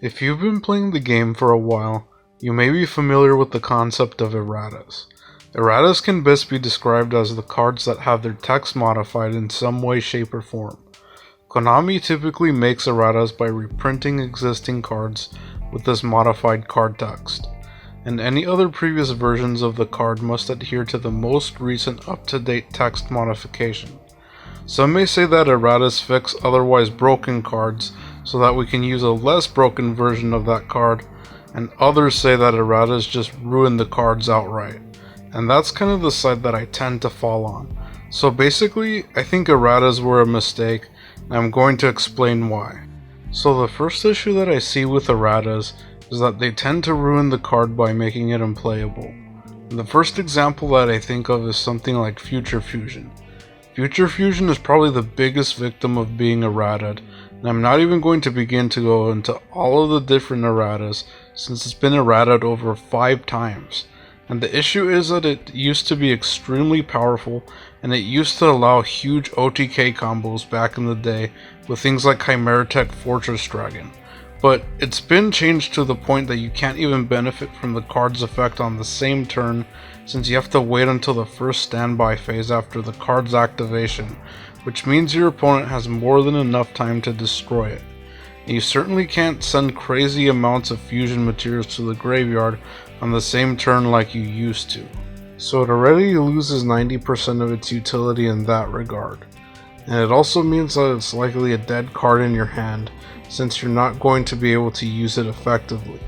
If you've been playing the game for a while, you may be familiar with the concept of erratas. Erratas can best be described as the cards that have their text modified in some way, shape, or form. Konami typically makes erratas by reprinting existing cards with this modified card text, and any other previous versions of the card must adhere to the most recent up-to-date text modification. Some may say that erratas fix otherwise broken cards so that we can use a less broken version of that card, and others say that erratas just ruin the cards outright. And that's kind of the side that I tend to fall on. So basically, I think erratas were a mistake, and I'm going to explain why. So the first issue that I see with erratas is that they tend to ruin the card by making it unplayable. And the first example that I think of is something like Future Fusion. Future Fusion is probably the biggest victim of being errata'd, and I'm not even going to begin to go into all of the different erratas since it's been errata'd over 5 times. And the issue is that it used to be extremely powerful, and it used to allow huge OTK combos back in the day with things like Chimeratech Fortress Dragon. But it's been changed to the point that you can't even benefit from the card's effect on the same turn, since you have to wait until the first standby phase after the card's activation, which means your opponent has more than enough time to destroy it. And you certainly can't send crazy amounts of fusion materials to the graveyard on the same turn like you used to. So it already loses 90% of its utility in that regard. And it also means that it's likely a dead card in your hand, since you're not going to be able to use it effectively.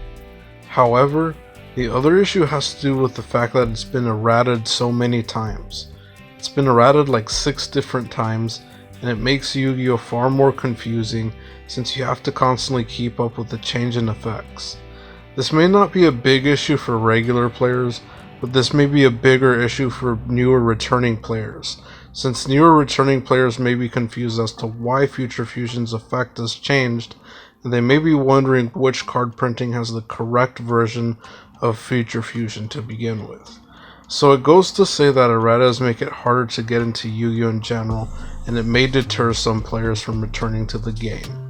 However, the other issue has to do with the fact that it's been errata'd so many times. It's been errata'd like 6 different times, and it makes Yu-Gi-Oh far more confusing since you have to constantly keep up with the change in effects. This may not be a big issue for regular players, but this may be a bigger issue for newer returning players, since newer returning players may be confused as to why Future Fusion's effect has changed, and they may be wondering which card printing has the correct version of Future Fusion to begin with. So it goes to say that erratas make it harder to get into Yu-Gi-Oh in general, and it may deter some players from returning to the game.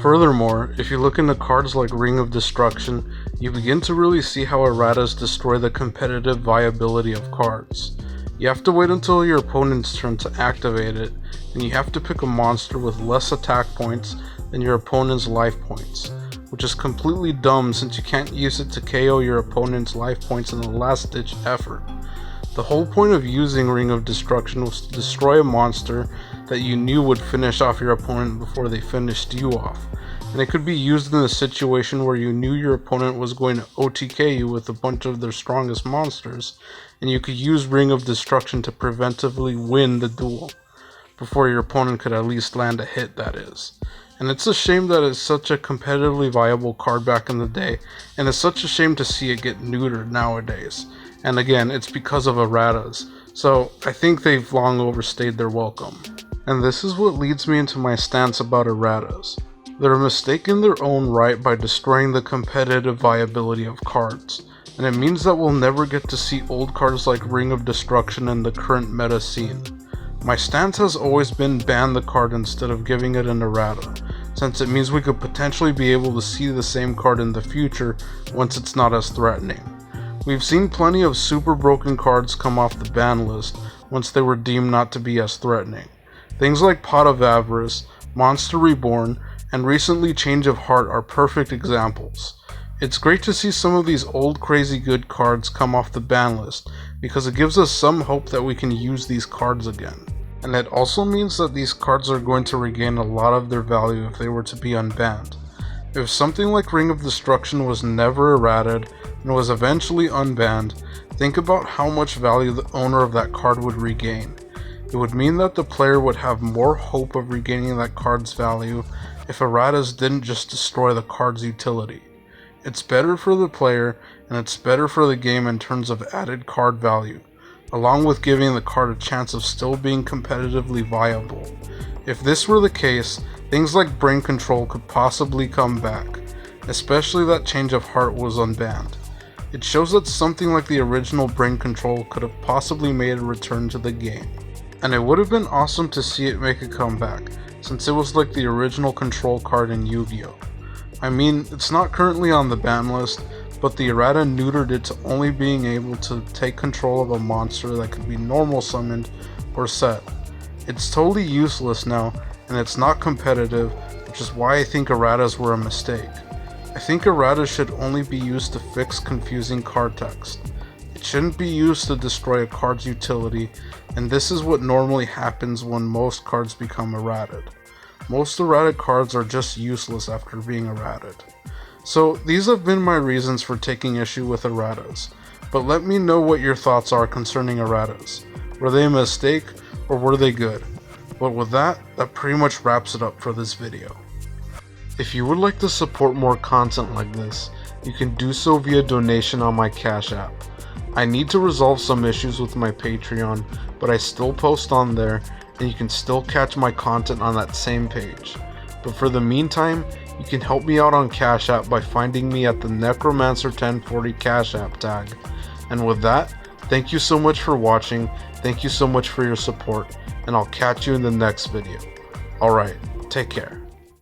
Furthermore, if you look into cards like Ring of Destruction, you begin to really see how erratas destroy the competitive viability of cards. You have to wait until your opponent's turn to activate it, and you have to pick a monster with less attack points than your opponent's life points, which is completely dumb since you can't use it to KO your opponent's life points in a last-ditch effort. The whole point of using Ring of Destruction was to destroy a monster that you knew would finish off your opponent before they finished you off, and it could be used in a situation where you knew your opponent was going to OTK you with a bunch of their strongest monsters, and you could use Ring of Destruction to preventively win the duel, before your opponent could at least land a hit, that is. And it's a shame that it's such a competitively viable card back in the day, and it's such a shame to see it get neutered nowadays. And again, it's because of erratas, so I think they've long overstayed their welcome. And this is what leads me into my stance about erratas. They're a mistake in their own right by destroying the competitive viability of cards, and it means that we'll never get to see old cards like Ring of Destruction in the current meta scene. My stance has always been ban the card instead of giving it an errata, since it means we could potentially be able to see the same card in the future once it's not as threatening. We've seen plenty of super broken cards come off the ban list once they were deemed not to be as threatening. Things like Pot of Avarice, Monster Reborn, and recently Change of Heart are perfect examples. It's great to see some of these old crazy good cards come off the ban list, because it gives us some hope that we can use these cards again. And it also means that these cards are going to regain a lot of their value if they were to be unbanned. If something like Ring of Destruction was never errata'd and was eventually unbanned, think about how much value the owner of that card would regain. It would mean that the player would have more hope of regaining that card's value if erratas didn't just destroy the card's utility. It's better for the player, and it's better for the game in terms of added card value, along with giving the card a chance of still being competitively viable. If this were the case, things like Brain Control could possibly come back, especially that Change of Heart was unbanned. It shows that something like the original brain control could have possibly made a return to the game. And it would have been awesome to see it make a comeback, since it was like the original control card in Yu-Gi-Oh! I mean, it's not currently on the ban list, but the errata neutered it to only being able to take control of a monster that could be normal summoned or set. It's totally useless now, and it's not competitive, which is why I think erratas were a mistake. I think erratas should only be used to fix confusing card text. It shouldn't be used to destroy a card's utility, and this is what normally happens when most cards become errated. Most errated cards are just useless after being errated. So these have been my reasons for taking issue with erratas, but let me know what your thoughts are concerning erratas. Were they a mistake, or were they good? But with that pretty much wraps it up for this video. If you would like to support more content like this, you can do so via donation on my Cash App. I need to resolve some issues with my Patreon, but I still post on there, and you can still catch my content on that same page. But for the meantime, you can help me out on Cash App by finding me at the Necromancer1040 Cash App tag. And with that, thank you so much for watching, thank you so much for your support, and I'll catch you in the next video. Alright, take care.